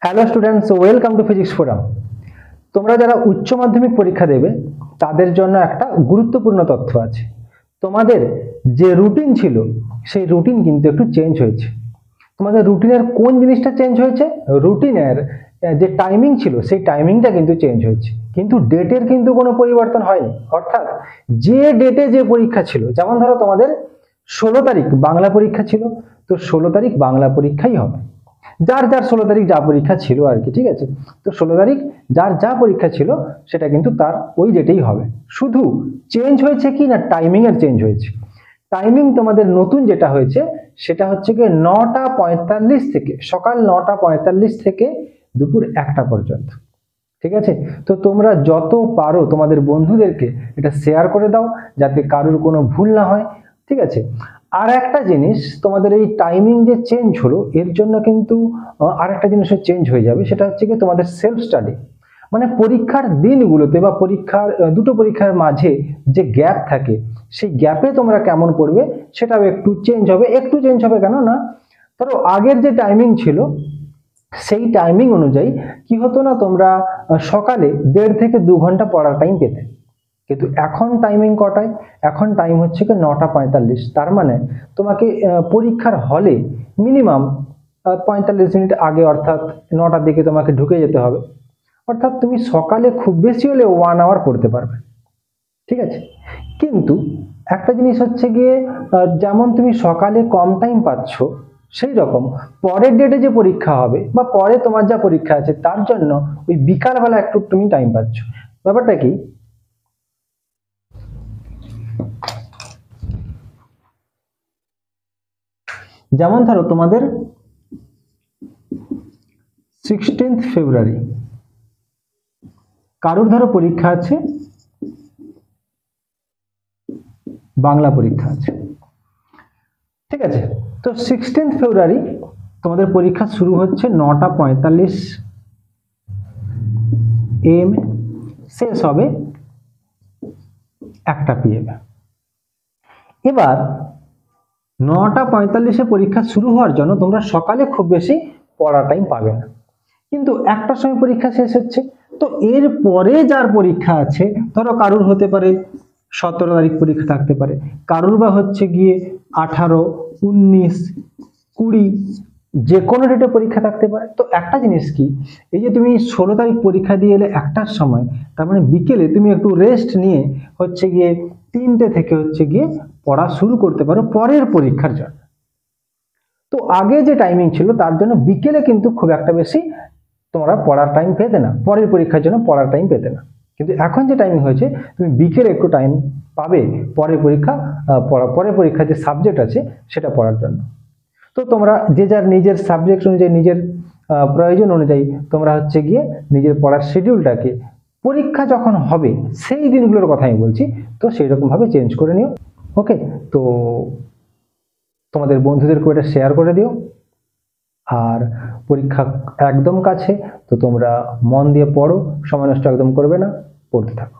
Hello students, welcome to physics forum. তোমরা যারা উচ্চ মাধ্যমিক পরীক্ষা দেবে তাদের জন্য একটা গুরুত্বপূর্ণ তথ্য আছে। তোমাদের যে রুটিন ছিল সেই রুটিন কিন্তু একটু চেঞ্জ হয়েছে। তোমাদের রুটিনের কোন জিনিসটা চেঞ্জ হয়েছে? রুটিনের যে টাইমিং ছিল সেই টাইমিংটা কিন্তু চেঞ্জ হয়েছে, কিন্তু ডেটের কিন্তু কোনো পরিবর্তন হয়নি। অর্থাৎ যে ডেটে যে পরীক্ষা ছিল, যেমন ধরো তোমাদের 16 তারিখ বাংলা পরীক্ষা ছিল, তো 16 তারিখ বাংলা পরীক্ষাই হবে। যার যার 16 তারিখ যা পরীক্ষা ছিল আর কি, ঠিক আছে? তো 16 তারিখ যার যা পরীক্ষা ছিল সেটা কিন্তু তার ওই ডেটেই হবে। শুধু চেঞ্জ হয়েছে কি না, টাইমিং এর চেঞ্জ হয়েছে। টাইমিং তোমাদের নতুন যেটা হয়েছে সেটা হচ্ছে কি 9:45 থেকে, সকাল 9:45 থেকে দুপুর 1টা পর্যন্ত। ঠিক আছে? তো তোমরা যত পারো তোমাদের বন্ধুদেরকে এটা শেয়ার করে দাও যাতে কারোর কোনো ভুল না হয়। ঠিক আছে? আর একটা জিনিস, তোমাদের এই টাইমিং যে চেঞ্জ হলো এর জন্য কিন্তু আর একটা জিনিসের চেঞ্জ হয়ে যাবে, সেটা হচ্ছে কি তোমাদের সেলফ স্টাডি। মানে পরীক্ষার দিনগুলোতে বা পরীক্ষার দুটো পরীক্ষার মাঝে যে গ্যাপ থাকে সেই গ্যাপে তোমরা কেমন পড়বে সেটাও একটু চেঞ্জ হবে। একটু চেঞ্জ হবে কেন না, ধরো আগের যে টাইমিং ছিল সেই টাইমিং অনুযায়ী কি হতো না, তোমরা সকালে 1.5 থেকে 2 ঘন্টা পড়ার টাইম পেতে, কিন্তু এখন টাইমিং কটায়? এখন টাইম হচ্ছে কি 9:45। তার মানে তোমাকে পরীক্ষার হলে মিনিমাম 45 মিনিট আগে, অর্থাৎ 9টার দিকে তোমাকে ঢুকে যেতে হবে। অর্থাৎ তুমি সকালে খুব বেশি হলে 1 আওয়ার পড়তে পারবে। ঠিক আছে? কিন্তু একটা জিনিস হচ্ছে গিয়ে, যেমন তুমি সকালে কম টাইম পাচ্ছ, সেই রকম পরের ডেটে যে পরীক্ষা হবে বা পরে তোমার যা পরীক্ষা আছে তার জন্য ওই বিকালবেলা একটু তুমি টাইম পাচ্ছ। ব্যাপারটা কি, যেমন ধরো তোমাদের 16 ফেব্রুয়ারি কারোর ধরো পরীক্ষা আছে, বাংলা পরীক্ষা আছে। ঠিক আছে? তো 16 ফেব্রুয়ারি তোমাদের পরীক্ষা শুরু হচ্ছে 9:45 AM, শেষ হবে 1টা PM। এবার 9:45 পরীক্ষা শুরু হওয়ার জন্য তোমরা সকালে খুব বেশি পড়ার টাইম পাবে না, কিন্তু 1টার সময় পরীক্ষা শেষ হচ্ছে। তো এর পরে যার পরীক্ষা আছে, ধরো কারুর হতে পারে 17 তারিখ পরীক্ষা থাকতে পারে, কারুর বা হচ্ছে গিয়ে 18, 19, 20, যে কোনো ডেটে পরীক্ষা থাকতে পারে। তো একটা জিনিস কি, এই যে তুমি 16 তারিখ পরীক্ষা দিয়ে এলে 1টার সময়, তার মানে বিকেলে তুমি একটু রেস্ট নিয়ে হচ্ছে গিয়ে 3টে থেকে হচ্ছে গিয়ে পড়া শুরু করতে পারো পরের পরীক্ষার জন্য। তো আগে যে টাইমিং ছিল তার জন্য বিকেলে কিন্তু খুব একটা বেশি তোমরা পড়ার টাইম পেতে না, পরের পরীক্ষার জন্য পড়ার টাইম পেতে না। কিন্তু এখন যে টাইমিং হয়েছে তুমি বিকেলে একটু টাইম পাবে পরের পরীক্ষার যে সাবজেক্ট আছে সেটা পড়ার জন্য। তো তোমরা যে যার নিজের সাবজেক্ট অনুযায়ী, নিজের প্রয়োজন অনুযায়ী তোমরা হচ্ছে গিয়ে নিজের পড়ার শিডিউলটাকে পরীক্ষা যখন হবে সেই দিনগুলোর কথা আমি বলছি, তো সেই রকম ভাবে চেঞ্জ করে নিও। ওকে? তো তোমাদের বন্ধুদেরকে এটা শেয়ার করে দিও। আর পরীক্ষা একদম কাছে, তো তোমরা মন দিয়ে পড়ো, সময় নষ্ট একদম করবে না, পড়তে থাকো।